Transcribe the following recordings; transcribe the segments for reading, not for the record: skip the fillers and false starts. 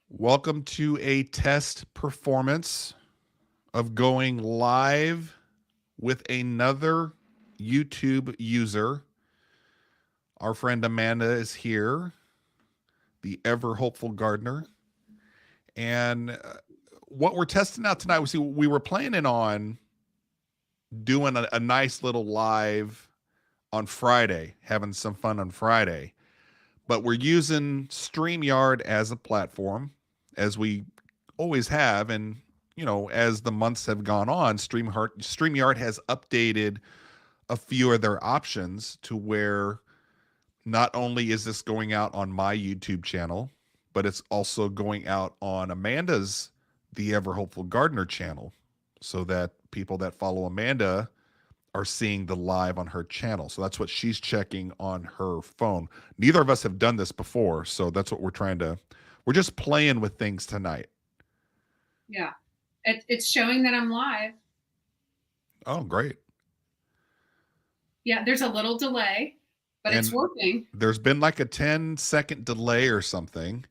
Welcome to a test performance of going live with another YouTube user. Our friend Amanda is here, the ever hopeful gardener. And what we're testing out tonight, we were planning on doing a nice little live on Friday, having some fun on Friday. But we're using StreamYard as a platform, as we always have. And, you know, as the months have gone on, StreamYard has updated a few of their options to where not only is this going out on my YouTube channel, but it's also going out on Amanda's The Ever Hopeful Gardener channel, so that people that follow Amanda are seeing the live on her channel. So that's what she's checking on her phone. Neither of us have done this before, so that's what we're just playing with things tonight. Yeah. It's showing that I'm live. Oh, great. Yeah, there's a little delay, but it's working. There's been like a 10-second delay or something.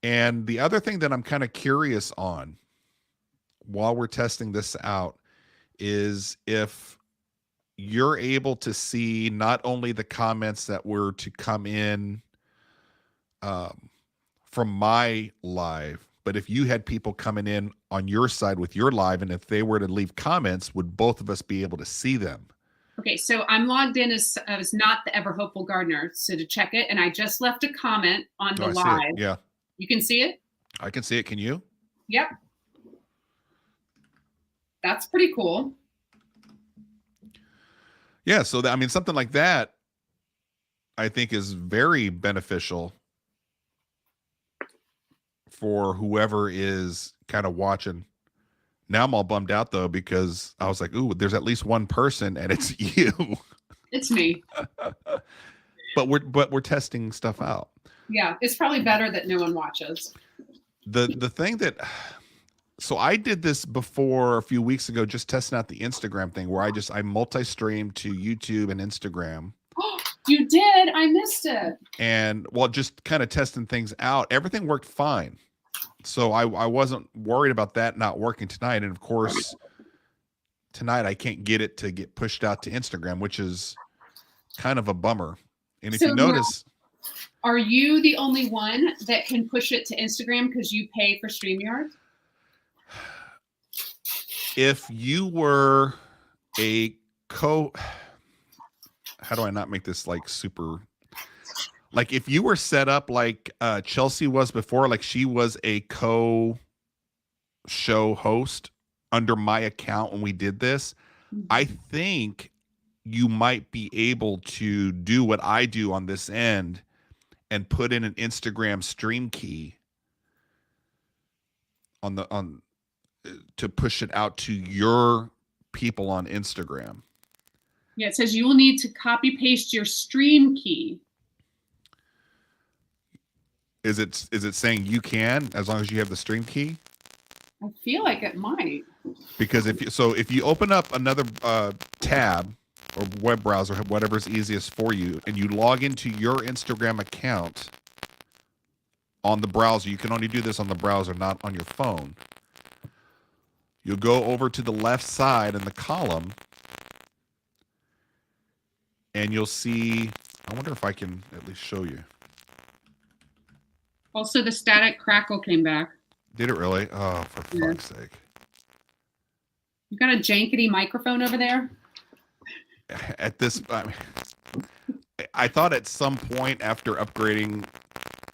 And the other thing that I'm kind of curious on while we're testing this out is if you're able to see not only the comments that were to come in from my live, but if you had people coming in on your side with your live, and if they were to leave comments, would both of us be able to see them? Okay, so I'm logged in as not the Ever Hopeful Gardener, so to check it, and I just left a comment on the live. Yeah. You can see it? I can see it. Can you? Yep. That's pretty cool. Yeah, so I mean, something like that, I think, is very beneficial for whoever is kind of watching. Now I'm all bummed out though, because I was like, ooh, there's at least one person and it's you. It's me. But we're testing stuff out. Yeah, it's probably better that no one watches. The thing that, so I did this before a few weeks ago, just testing out the Instagram thing, where I multi-streamed to YouTube and Instagram. You did? I missed it. And well, just kind of testing things out. Everything worked fine. So I wasn't worried about that not working tonight. And of course, tonight I can't get it to get pushed out to Instagram, which is kind of a bummer. And if you notice, are you the only one that can push it to Instagram because you pay for StreamYard? If you were a how do I not make this like super, like if you were set up like Chelsea was before, like she was a show host under my account when we did this, I think you might be able to do what I do on this end and put in an Instagram stream key to push it out to your people on Instagram. Yeah, it says you will need to copy paste your stream key. Is it saying you can, as long as you have the stream key? I feel like it might. Because if you open up another tab or web browser, whatever's easiest for you, and you log into your Instagram account on the browser, you can only do this on the browser, not on your phone. You'll go over to the left side in the column, and you'll see, I wonder if I can at least show you. Also, the static crackle came back. Did it really? Oh, for fuck's sake. You got a jankety microphone over there? At this, I thought at some point after upgrading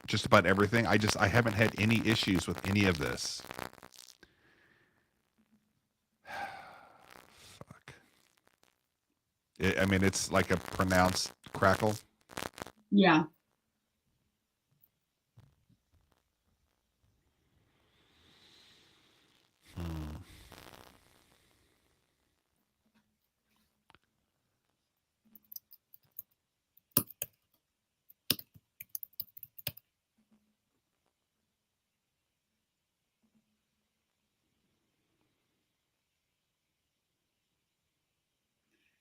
just about everything, I haven't had any issues with any of this. Fuck. I mean, it's like a pronounced crackle. Yeah.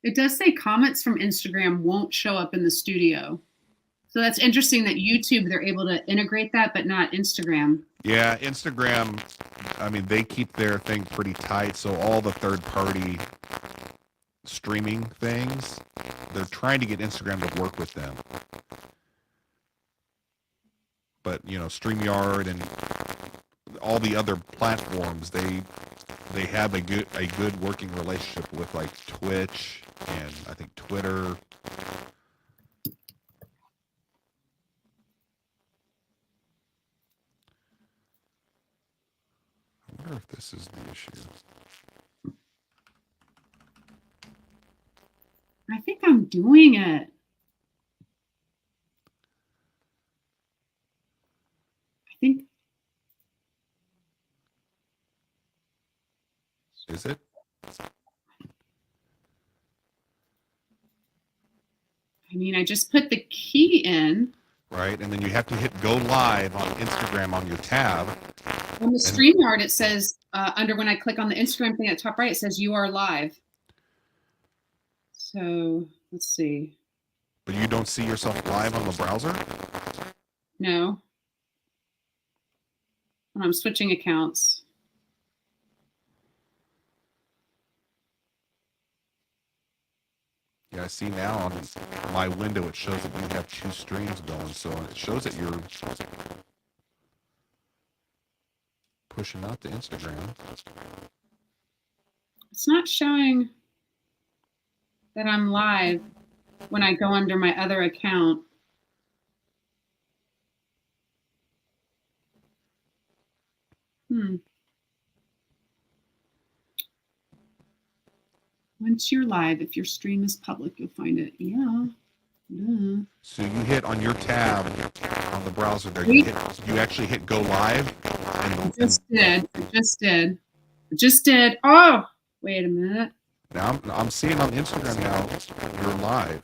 It does say comments from Instagram won't show up in the studio. So that's interesting that YouTube, they're able to integrate that, but not Instagram. Yeah, Instagram, I mean, they keep their thing pretty tight. So all the third-party streaming things, they're trying to get Instagram to work with them. But, you know, StreamYard and all the other platforms, they have a good working relationship with like Twitch and I think Twitter. I wonder if this is the issue. I think I'm doing it. I think. Is it? I mean, I just put the key in. Right, and then you have to hit go live on Instagram on your tab. On the StreamYard, it says under when I click on the Instagram thing at the top right, it says you are live. So let's see. But you don't see yourself live on the browser? No. When I'm switching accounts. Yeah, I see now on my window it shows that you have 2 streams going, so it shows that you're pushing out to Instagram. It's not showing that I'm live when I go under my other account. Once you're live, if your stream is public, you'll find it. Yeah. Duh. So you hit on your tab on the browser there. You actually hit go live. I just did. Oh, wait a minute. Now I'm seeing on Instagram now you're live.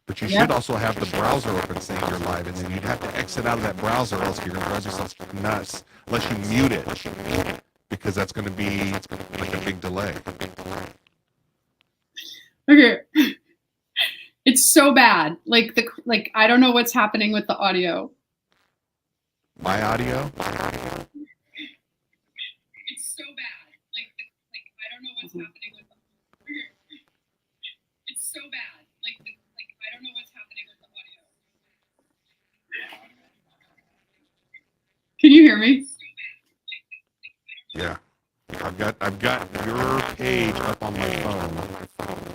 But you should also have the browser open saying you're live, and then you'd have to exit out of that browser, or else you're going to drive yourself nuts unless you mute it, because that's going to be like a big delay. Okay. It's so bad. Like I don't know what's happening with the audio. My audio? It's so bad. Like I don't know what's happening with the It's so bad. Like I don't know what's happening with the audio. Can you hear me? Yeah. I've got your page up on my phone,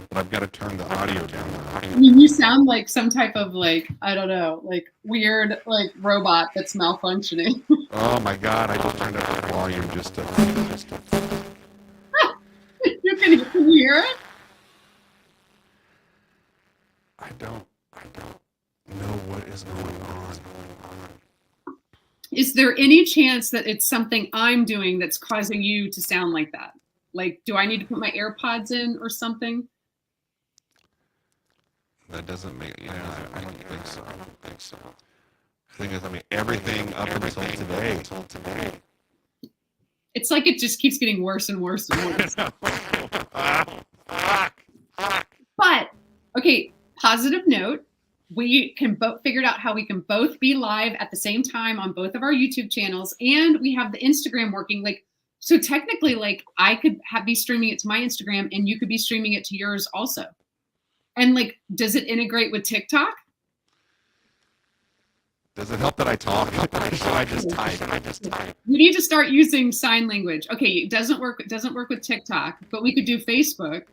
but I've got to turn the audio down now. I mean, you sound like some type of like, I don't know, like weird like robot that's malfunctioning. Oh my God, I just turned up the volume just to Can you hear it? I don't know what is going on. Is there any chance that it's something I'm doing that's causing you to sound like that? Like, do I need to put my AirPods in or something? That doesn't make, I don't think so. The thing is, everything up until today. It's like it just keeps getting worse and worse and worse. But, okay, positive note. We can both figured out how we can both be live at the same time on both of our YouTube channels, and we have the Instagram working. Like, so technically, like I could be streaming it to my Instagram, and you could be streaming it to yours also. And like, does it integrate with TikTok? Does it help that I talk? I just type. We need to start using sign language. Okay, it doesn't work. It doesn't work with TikTok, but we could do Facebook.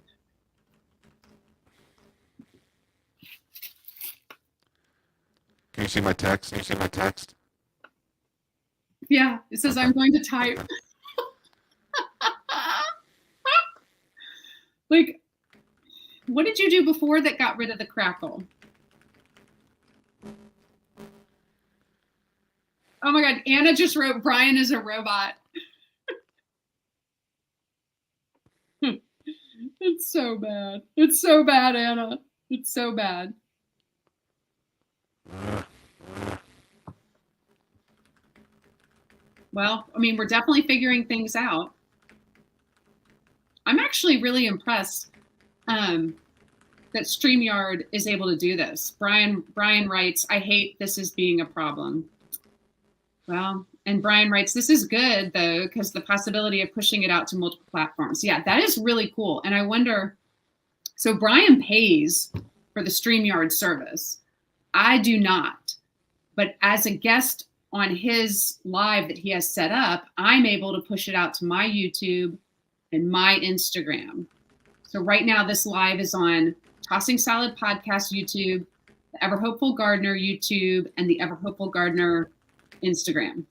Can you see my text? Yeah, it says okay. I'm going to type. Like, what did you do before that got rid of the crackle? Oh my God, Anna just wrote, Brian is a robot. It's so bad. It's so bad, Anna. It's so bad. Well, I mean, we're definitely figuring things out. I'm actually really impressed that StreamYard is able to do this. Brian writes, I hate this as being a problem. Well, and Brian writes, this is good though, because the possibility of pushing it out to multiple platforms. Yeah, that is really cool. And I wonder, so Brian pays for the StreamYard service. I do not. But as a guest on his live that he has set up, I'm able to push it out to my YouTube and my Instagram. So right now this live is on Tossing Salad Podcast YouTube, the Ever Hopeful Gardener YouTube, and the Ever Hopeful Gardener Instagram.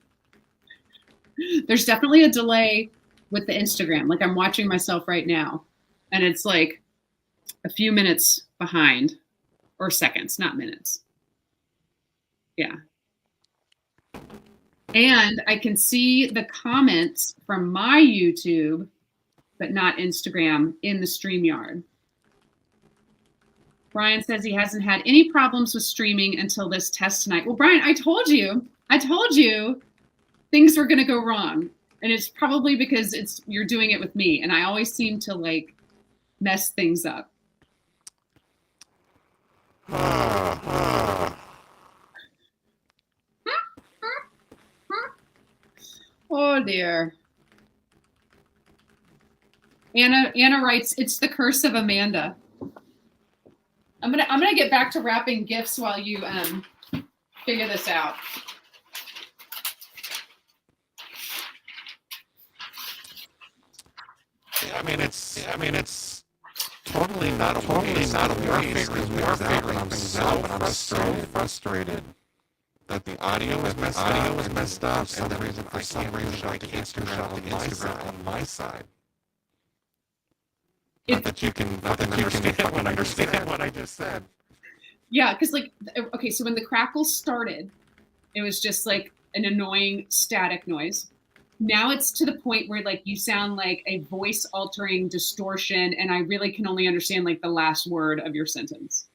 There's definitely a delay with the Instagram. Like I'm watching myself right now, and it's like a few minutes behind, or seconds, not minutes. Yeah. And I can see the comments from my YouTube, but not Instagram, in the StreamYard. Brian says he hasn't had any problems with streaming until this test tonight. Well, Brian, I told you things were going to go wrong. And it's probably because you're doing it with me. And I always seem to like mess things up. Oh dear. Anna writes, it's the curse of Amanda. I'm gonna get back to wrapping gifts while you figure this out. I mean, it's totally not a way because we are figuring things out, but I'm so frustrated that the audio is messed up, and for some reason I can't screenshot the Instagram on my side. Not that you can understand what I just said. Yeah, because like, okay, so when the crackle started, it was just like an annoying static noise. Now it's to the point where like you sound like a voice altering distortion, and I really can only understand like the last word of your sentence.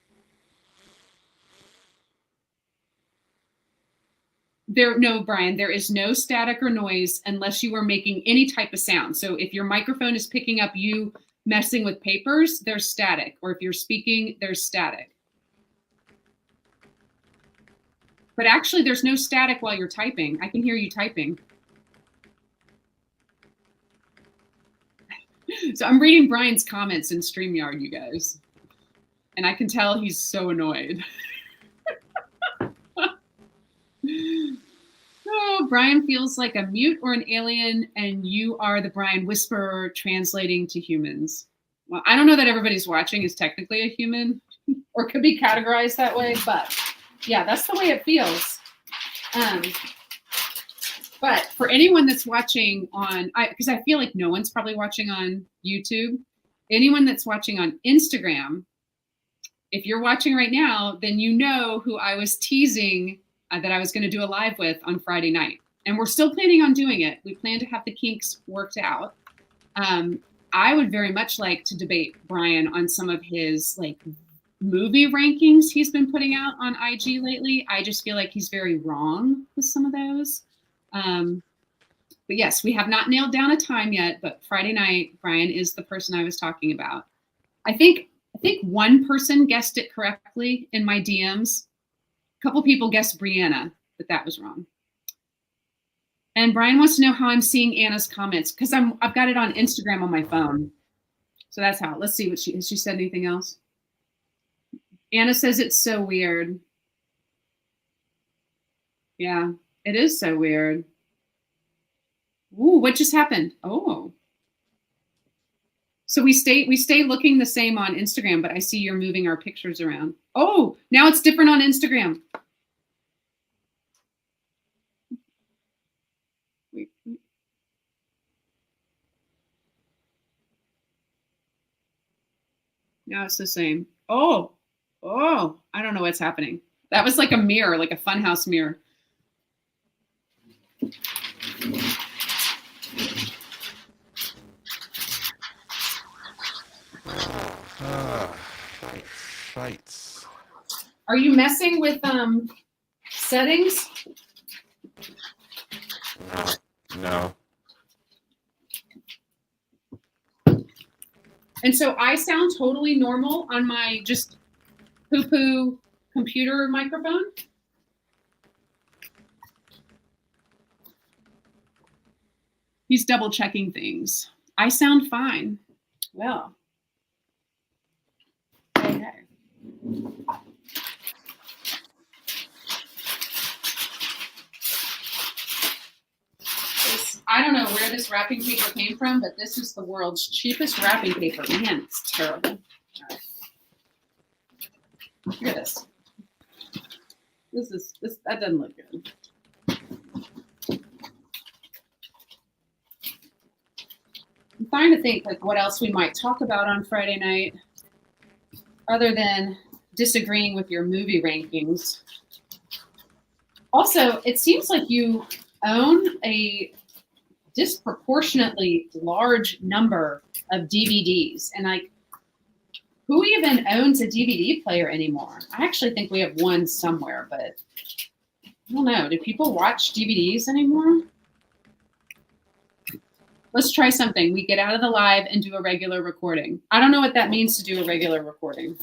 No, Brian, there is no static or noise unless you are making any type of sound. So if your microphone is picking up you messing with papers, there's static. Or if you're speaking, there's static. But actually, there's no static while you're typing. I can hear you typing. So I'm reading Brian's comments in StreamYard, you guys. And I can tell he's so annoyed. Oh, Brian feels like a mute or an alien, and you are the Brian Whisperer translating to humans. Well, I don't know that everybody's watching is technically a human or could be categorized that way, but yeah, that's the way it feels. But for anyone that's watching on, because I feel like no one's probably watching on YouTube, anyone that's watching on Instagram, if you're watching right now, then you know who I was teasing that I was going to do a live with on Friday night. And we're still planning on doing it. We plan to have the kinks worked out. I would very much like to debate Brian on some of his like movie rankings he's been putting out on IG lately. I just feel like he's very wrong with some of those. But yes, we have not nailed down a time yet, but Friday night, Brian is the person I was talking about. I think one person guessed it correctly in my DMs. A couple people guessed Brianna, but that was wrong. And Brian wants to know how I'm seeing Anna's comments because I've got it on Instagram on my phone. So that's how. Let's see has she said anything else? Anna says it's so weird. Yeah, it is so weird. Ooh, what just happened? Oh. So we stay looking the same on Instagram, but I see you're moving our pictures around. Oh, now it's different on Instagram. Wait. Now it's the same. Oh, I don't know what's happening. That was like a mirror, like a funhouse mirror. Shites. Are you messing with settings? No. And so I sound totally normal on my just poo-poo computer microphone. He's double checking things. I sound fine. Well, hey. I don't know where this wrapping paper came from, but this is the world's cheapest wrapping paper. Man, it's terrible. All right. Look at this. That doesn't look good. I'm trying to think like what else we might talk about on Friday night other than disagreeing with your movie rankings. Also, it seems like you own a disproportionately large number of DVDs, and like, who even owns a DVD player anymore? I actually think we have one somewhere, but I don't know. Do people watch DVDs anymore? Let's try something. We get out of the live and do a regular recording. I don't know what that means to do a regular recording.